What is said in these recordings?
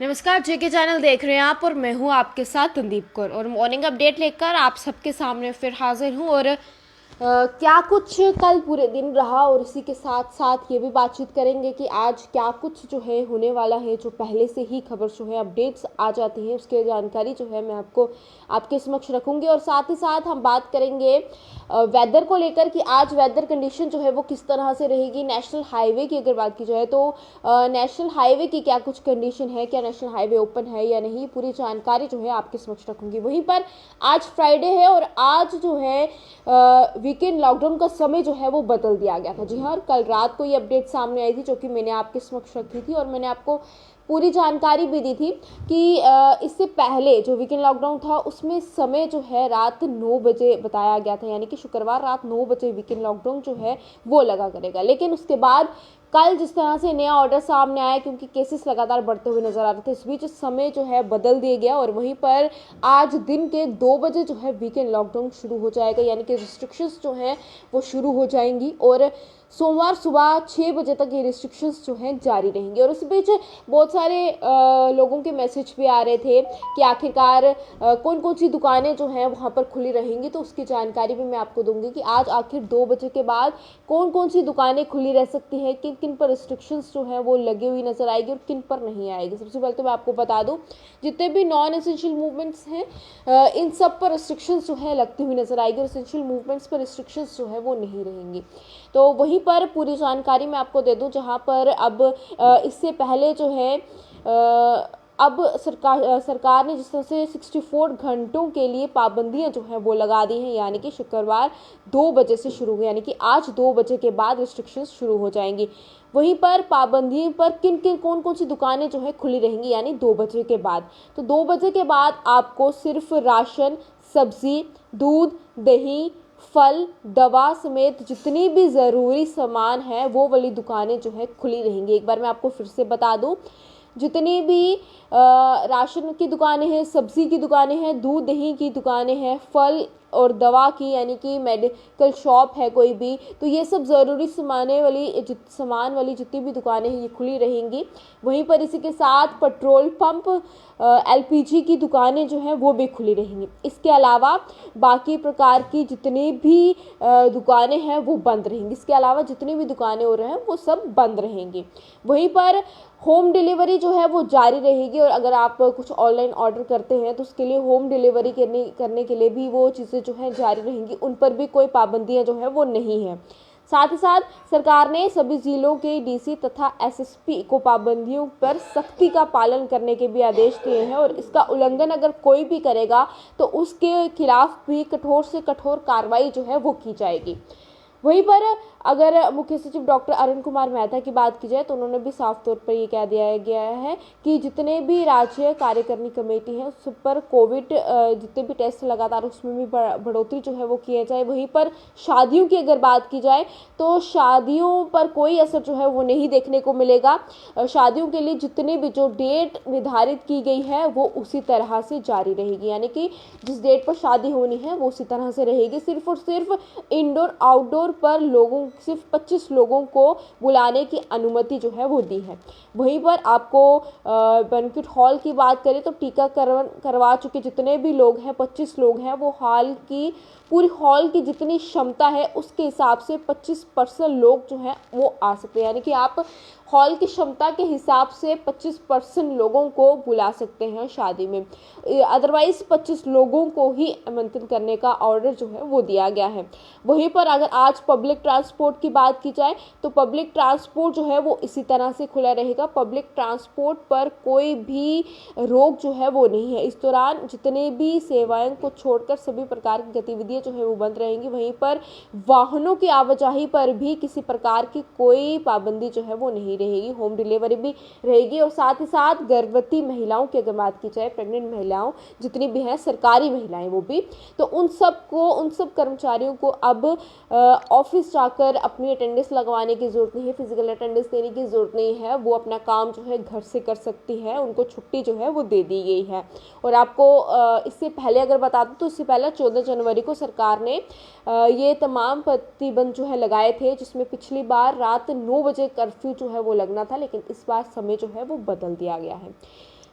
नमस्कार, जेके चैनल देख रहे हैं आप और मैं हूं आपके साथ तंदीप कौर और मॉर्निंग अपडेट लेकर आप सबके सामने फिर हाजिर हूं। और क्या कुछ कल पूरे दिन रहा और इसी के साथ साथ ये भी बातचीत करेंगे कि आज क्या कुछ जो है होने वाला है, जो पहले से ही खबर जो है अपडेट्स आ जाती हैं उसकी जानकारी जो है मैं आपको आपके समक्ष रखूंगी। और साथ ही साथ हम बात करेंगे वेदर को लेकर कि आज वेदर कंडीशन जो है वो किस तरह से रहेगी। नेशनल हाईवे की अगर बात की जाए तो नेशनल हाईवे की क्या कुछ कंडीशन है, क्या नेशनल हाईवे ओपन है या नहीं, पूरी जानकारी जो है आपके समक्ष रखूंगी। वहीं पर आज फ्राइडे है और आज जो है वीकेंड लॉकडाउन का समय जो है वो बदल दिया गया था। जी हाँ, कल रात को ये अपडेट सामने आई थी जो कि मैंने आपके समक्ष रखी थी और मैंने आपको पूरी जानकारी भी दी थी कि इससे पहले जो वीकेंड लॉकडाउन था उसमें समय जो है रात 9 बजे बताया गया था, यानी कि शुक्रवार रात 9 बजे वीकेंड लॉकडाउन जो है वो लगा करेगा। लेकिन उसके बाद कल जिस तरह से नया ऑर्डर सामने आया, क्योंकि केसेस लगातार बढ़ते हुए नजर आ रहे थे, इस बीच समय जो है बदल दिया गया और वहीं पर आज दिन के 2 बजे जो है वीकेंड लॉकडाउन शुरू हो जाएगा, यानी कि रिस्ट्रिक्शंस जो हैं वो शुरू हो जाएंगी और सोमवार सुबह 6 बजे तक ये रिस्ट्रिक्शंस जो हैं जारी रहेंगे। और इस बीच बहुत सारे लोगों के मैसेज भी आ रहे थे कि आखिरकार कौन कौन सी दुकानें जो हैं वहाँ पर खुली रहेंगी, तो उसकी जानकारी भी मैं आपको दूंगी कि आज आखिर 2 बजे के बाद कौन कौन सी दुकानें खुली रह सकती हैं, किन किन पर रिस्ट्रिक्शंस जो है वो लगी हुई नजर आएगी और किन पर नहीं आएगी। सबसे पहले तो मैं आपको बता दूं, जितने भी नॉन एसेंशियल मूवमेंट्स हैं इन सब पर रिस्ट्रिक्शंस जो है लगती हुई नजर आएगी और एसेंशियल मूवमेंट्स पर रिस्ट्रिक्शंस जो है वो नहीं रहेंगी। तो वहीं पर पूरी जानकारी मैं आपको दे दूं, जहां पर अब इससे पहले जो है अब सरकार ने जिस तरह से 64 घंटों के लिए पाबंदियां जो है वो लगा दी हैं, यानी कि शुक्रवार 2 बजे से शुरू हुई, यानी कि आज 2 बजे के बाद रिस्ट्रिक्शंस शुरू हो जाएंगी। वहीं पर पाबंदी पर किन किन कौन कौन सी दुकानें जो है खुली रहेंगी, यानी 2 बजे के बाद। तो 2 बजे के बाद आपको सिर्फ राशन, सब्जी, दूध, दही, फल, दवा समेत जितनी भी ज़रूरी सामान है वो वाली दुकानें जो है खुली रहेंगी। एक बार मैं आपको फिर से बता दूं, जितनी भी राशन की दुकानें हैं, सब्जी की दुकानें हैं, दूध दही की दुकानें हैं, फल और दवा की यानी कि मेडिकल शॉप है कोई भी, तो ये सब ज़रूरी सामान वाली जितनी भी दुकानें हैं ये खुली रहेंगी। वहीं पर इसी के साथ पेट्रोल पंप, एलपीजी की दुकानें जो हैं वो भी खुली रहेंगी। इसके अलावा बाकी प्रकार की जितनी भी दुकानें हैं वो बंद रहेंगी। इसके अलावा जितनी भी दुकानें हो रहे हैं वो सब बंद रहेंगी। वहीं पर होम डिलीवरी जो है वो जारी रहेगी और अगर आप कुछ ऑनलाइन ऑर्डर करते हैं तो उसके लिए होम डिलीवरी करने के लिए भी वो चीज़ें जो हैं जारी रहेंगी, उन पर भी कोई पाबंदियां जो है वो नहीं है। साथ ही साथ सरकार ने सभी जिलों के डीसी तथा एसएसपी को पाबंदियों पर सख्ती का पालन करने के भी आदेश दिए हैं और इसका उल्लंघन अगर कोई भी करेगा तो उसके खिलाफ भी कठोर से कठोर कार्रवाई जो है वो की जाएगी। वहीं पर अगर मुख्य सचिव डॉक्टर अरुण कुमार मेहता की बात की जाए तो उन्होंने भी साफ तौर पर ये कह दिया गया है कि जितने भी राज्य कार्यकारिणी कमेटी है उस पर कोविड जितने भी टेस्ट लगातार उसमें भी बढ़ोतरी जो है वो किया जाए। वहीं पर शादियों की अगर बात की जाए तो शादियों पर कोई असर जो है वो नहीं देखने को मिलेगा। शादियों के लिए जितनी भी जो डेट निर्धारित की गई है वो उसी तरह से जारी रहेगी, यानी कि जिस डेट पर शादी होनी है वो उसी तरह से रहेगी। सिर्फ और सिर्फ इंडोर आउटडोर पर सिर्फ 25 लोगों को बुलाने की अनुमति जो है वो दी है। वहीं पर आपको बैंक्वेट हॉल की बात करें तो टीकाकरण करवा चुके जितने भी लोग हैं, 25 लोग हैं, वो पूरी हॉल की जितनी क्षमता है उसके हिसाब से 25% लोग जो हैं वो आ सकते हैं, यानी कि आप हॉल की क्षमता के हिसाब से 25% लोगों को बुला सकते हैं शादी में। अदरवाइज 25 लोगों को ही आमंत्रित करने का ऑर्डर जो है वो दिया गया है। वहीं पर अगर आज पब्लिक ट्रांसपोर्ट की बात की जाए तो पब्लिक ट्रांसपोर्ट जो है वो इसी तरह से खुला रहेगा। पब्लिक ट्रांसपोर्ट पर कोई भी रोक जो है वो नहीं है। इस दौरान जितने भी सेवाएं को छोड़कर सभी प्रकार की गतिविधियां जो है वो बंद रहेंगी। वहीं पर वाहनों की आवाजाही पर भी किसी प्रकार की कोई पाबंदी जो है वो नहीं रहेगी। होम डिलीवरी भी रहेगी और साथ ही साथ गर्भवती महिलाओं की अगर बात की जाए, प्रेग्नेंट महिलाओं जितनी भी हैं, सरकारी महिलाएं वो भी, तो उन सब कर्मचारियों को अब ऑफिस जाकर अपनी अटेंडेंस लगवाने की ज़रूरत नहीं है, फिजिकल अटेंडेंस देने की ज़रूरत नहीं है। वो अपना काम जो है घर से कर सकती है, उनको छुट्टी जो है वो दे दी गई है। और आपको इससे पहले अगर बता दूं तो इससे पहले 14 जनवरी को सरकार ने ये तमाम प्रतिबंध जो है लगाए थे, जिसमें पिछली बार रात 9 बजे कर्फ्यू जो है वो लगना था, लेकिन इस बार समय जो है वो बदल दिया गया है।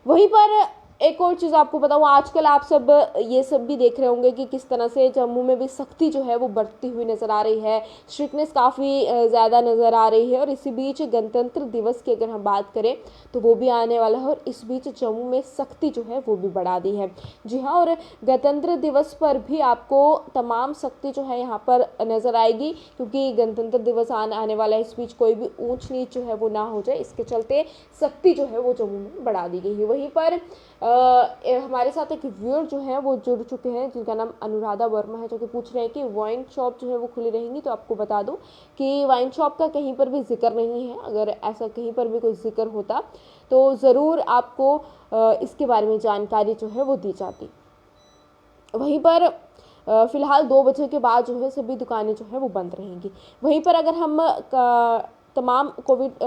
वहीं पर एक और चीज़ आपको बताऊँ, आजकल आप सब ये सब भी देख रहे होंगे कि किस तरह से जम्मू में भी सख्ती जो है वो बढ़ती हुई नज़र आ रही है, स्ट्रिक्टनेस काफ़ी ज़्यादा नज़र आ रही है। और इसी बीच गणतंत्र दिवस की अगर हम बात करें तो वो भी आने वाला है, और इस बीच जम्मू में सख्ती जो है वो भी बढ़ा दी है। जी हाँ, और गणतंत्र दिवस पर भी आपको तमाम सख्ती जो है यहाँ पर नज़र आएगी, क्योंकि गणतंत्र दिवस आने वाला है। इस बीच कोई भी ऊंच नीच जो है वो ना हो जाए, इसके चलते सख्ती जो है वो जम्मू में बढ़ा दी गई है। वहीं पर हमारे साथ एक व्यूअर जो है वो जुड़ चुके हैं, जिनका नाम अनुराधा वर्मा है, जो कि पूछ रहे हैं कि वाइन शॉप जो है वो खुली रहेंगी। तो आपको बता दूं कि वाइन शॉप का कहीं पर भी जिक्र नहीं है। अगर ऐसा कहीं पर भी कोई जिक्र होता तो ज़रूर आपको इसके बारे में जानकारी जो है वो दी जाती। वहीं पर फ़िलहाल 2 बजे के बाद जो है सभी दुकानें जो है वो बंद रहेंगी। वहीं पर अगर हम तमाम कोविड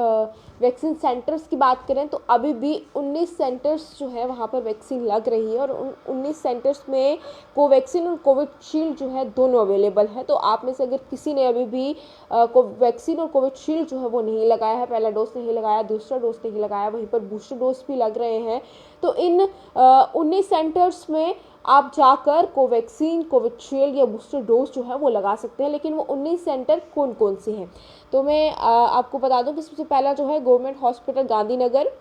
वैक्सीन सेंटर्स की बात करें तो अभी भी 19 सेंटर्स जो है वहाँ पर वैक्सीन लग रही है, और उन 19 सेंटर्स में कोवैक्सीन और कोविशील्ड जो है दोनों अवेलेबल है। तो आप में से अगर किसी ने अभी भी कोवैक्सीन और कोविशील्ड जो है वो नहीं लगाया है, पहला डोज नहीं लगाया, दूसरा डोज नहीं लगाया, वहीं पर बूस्टर डोज भी लग रहे हैं, तो इन 19 सेंटर्स में आप जाकर कोवैक्सीन, कोविशील्ड या बूस्टर डोज जो है वो लगा सकते हैं। लेकिन वो 19 सेंटर कौन कौन से हैं, तो मैं आपको बता दूं कि सबसे पहला जो है government hospital Gandhinagar,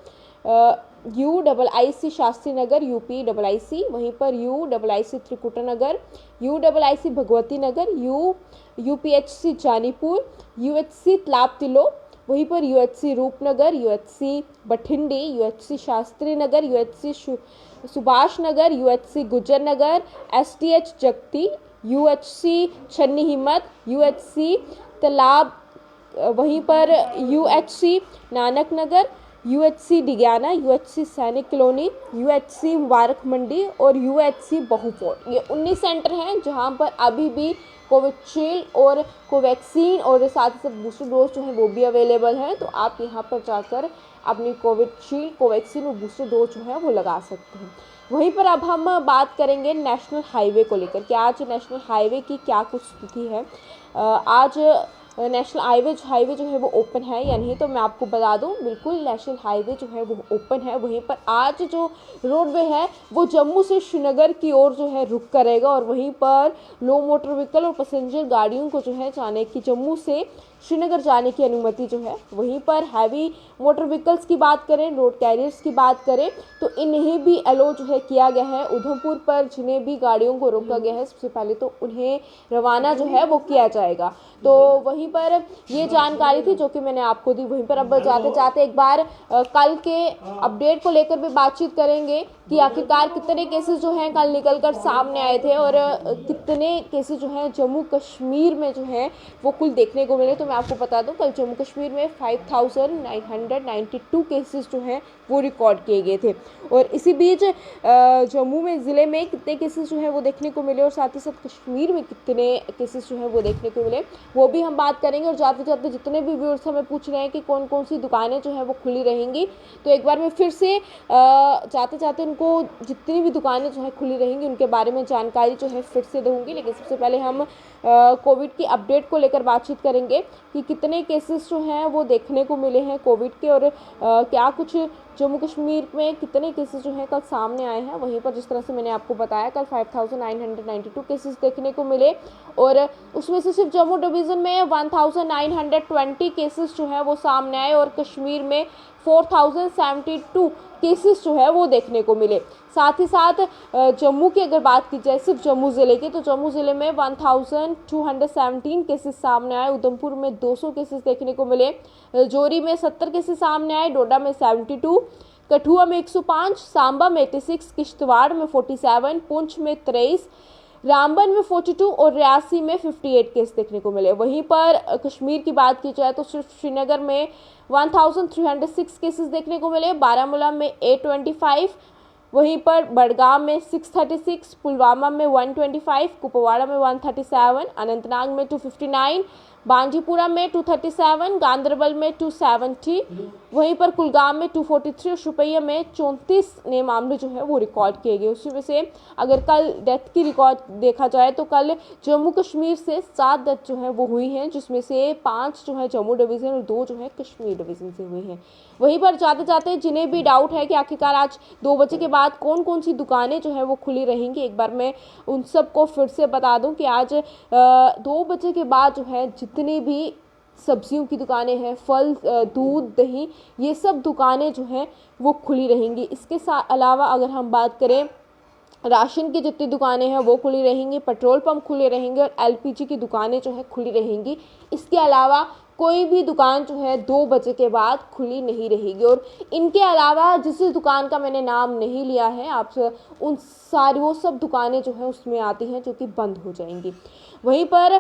UIIC Shastri Nagar UPIIC, वहीं पर UIIC Trikuta Nagar, UIIC Bhagwati Nagar, UPHC Janipur, UHC तालाब तिलो, वहीं पर UHC Rupnagar, UHC Bathindi, UHC Shastri Nagar, UHC Subhash Nagar, UHC Gujjar नगर, STH जगती, UHC छन्नी हिम्मत, UHC तालाब, वहीं पर UHC नानक नगर, UHC डिग्याना, UHC सैनिक कॉलोनी, UHC मुबारक मंडी और UHC बहुफोर्ट। ये 19 सेंटर हैं जहां पर अभी भी कोविशील्ड और कोवैक्सीन और साथ ही साथ बूस्टर डोज जो है वो भी अवेलेबल है। तो आप यहाँ पर जाकर अपनी कोविशील्ड, कोवैक्सीन और बूस्टर डोज जो है वो लगा सकते हैं। वहीं पर अब हम बात करेंगे नेशनल हाईवे को लेकर कि आज नेशनल हाईवे की क्या कुछ स्थिति है। आज नेशनल हाईवे जो है वो ओपन है या नहीं, तो मैं आपको बता दूं बिल्कुल नेशनल हाईवे जो है वो ओपन है। वहीं पर आज जो रोडवे है वो जम्मू से श्रीनगर की ओर जो है रुख करेगा, और वहीं पर लो मोटर व्हीकल और पैसेंजर गाड़ियों को जो है जाने की, जम्मू से श्रीनगर जाने की अनुमति जो है। वहीं पर हैवी मोटर व्हीकल्स की बात करें, रोड कैरियर्स की बात करें, तो इन्हें भी अलो जो है किया गया है। उधमपुर पर जिन्हें भी गाड़ियों को रोका गया है, सबसे पहले तो उन्हें रवाना जो है वो किया जाएगा। तो वहीं पर ये जानकारी थी जो कि मैंने आपको दी। वहीं पर अब जाते जाते एक बार कल के अपडेट को लेकर भी बातचीत करेंगे कि आखिरकार कितने केसेस जो हैं कल निकल कर सामने आए थे, और कितने केसेस जो हैं जम्मू कश्मीर में जो हैं वो कुल देखने को मिले। तो मैं आपको बता दूं कल जम्मू कश्मीर में 5992 केसेस जो हैं वो रिकॉर्ड किए गए थे। और इसी बीच जम्मू में ज़िले में कितने केसेस जो हैं वो देखने को मिले, और साथ ही साथ कश्मीर में कितने केसेस जो हैं वो देखने को मिले, वो भी हम बात करेंगे। और जाते जाते जितने भी व्यूअर्स हमें पूछ रहे हैं कि कौन कौन सी दुकानें जो हैं वो खुली रहेंगी, तो एक बार मैं फिर से जाते जाते उनको जितनी भी दुकानें जो है खुली रहेंगी उनके बारे में जानकारी जो है फिर से दूंगी। लेकिन सबसे पहले हम कोविड की अपडेट को लेकर बातचीत करेंगे कि कितने केसेस जो हैं वो देखने को मिले हैं कोविड के, और क्या कुछ जम्मू कश्मीर में कितने केसेस जो हैं कल सामने आए हैं। वहीं पर जिस तरह से मैंने आपको बताया कल 5992 केसेस देखने को मिले, और उसमें से सिर्फ जम्मू डिवीज़न में 1920 केसेस जो है वो सामने आए, और कश्मीर में 4072 केसेस जो है वो देखने को मिले। साथ ही साथ जम्मू की अगर बात की जाए सिर्फ जम्मू ज़िले की, तो जम्मू ज़िले में 1217 केसेस सामने आए, उधमपुर में 200 केसेस देखने को मिले, जोरी में 70 केसेस सामने आए, डोडा में 72, कठुआ में 105, सांबा में 86, किश्तवाड़ में 47, पुंछ में 23, रामबन में 42 और रियासी में 58 केस देखने को मिले। वहीं पर कश्मीर की बात की जाए तो सिर्फ श्रीनगर में 1306 केसेस देखने को मिले, बारामूला में 825, वहीं पर बडगाम में 636, पुलवामा में 125, कुपवाड़ा में 137, अनंतनाग में 259, बांदीपुरा में 237, गांदरबल में 270, वहीं पर कुलगाम में 243 और शुपिया में 34 नए मामले जो है वो रिकॉर्ड किए गए। उसी में से अगर कल डेथ की रिकॉर्ड देखा जाए तो कल जम्मू कश्मीर से 7 डेथ जो है वो हुई हैं, जिसमें से 5 जो है जम्मू डिवीज़न और 2 जो है कश्मीर डिवीज़न से हुई हैं। वहीं पर जाते जाते जिन्हें भी डाउट है कि आखिरकार आज 2 बजे के बाद कौन कौन सी दुकानें जो है वो खुली रहेंगी, एक बार मैं उन सबको फिर से बता दूं कि आज 2 बजे के बाद जो है जितनी भी सब्जियों की दुकानें हैं, फल, दूध, दही, ये सब दुकानें जो हैं वो खुली रहेंगी। इसके साथ अलावा अगर हम बात करें, राशन की जितनी दुकानें हैं वो खुली रहेंगी, पेट्रोल पंप खुले रहेंगे और एलपीजी की दुकानें जो है खुली रहेंगी। इसके अलावा कोई भी दुकान जो है 2 बजे के बाद खुली नहीं रहेगी। और इनके अलावा जिस दुकान का मैंने नाम नहीं लिया है, आप उन सारी वो सब दुकानें जो है उसमें आती हैं जो कि बंद हो जाएंगी। वहीं पर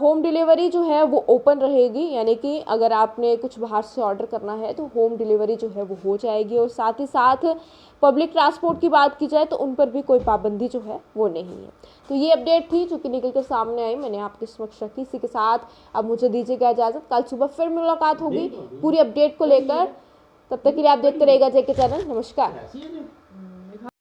होम डिलीवरी जो है वो ओपन रहेगी, यानी कि अगर आपने कुछ बाहर से ऑर्डर करना है तो होम डिलीवरी जो है वो हो जाएगी। और साथ ही साथ पब्लिक ट्रांसपोर्ट की बात की जाए तो उन पर भी कोई पाबंदी जो है वो नहीं है। तो ये अपडेट थी जो कि निकल कर सामने आई, मैंने आपके समक्ष रखी। इसी के साथ अब मुझे दीजिएगा इजाज़त, कल सुबह फिर मुलाकात होगी पूरी अपडेट को लेकर। तब तक के लिए आप देखते रहिएगा जेके चैनल। नमस्कार।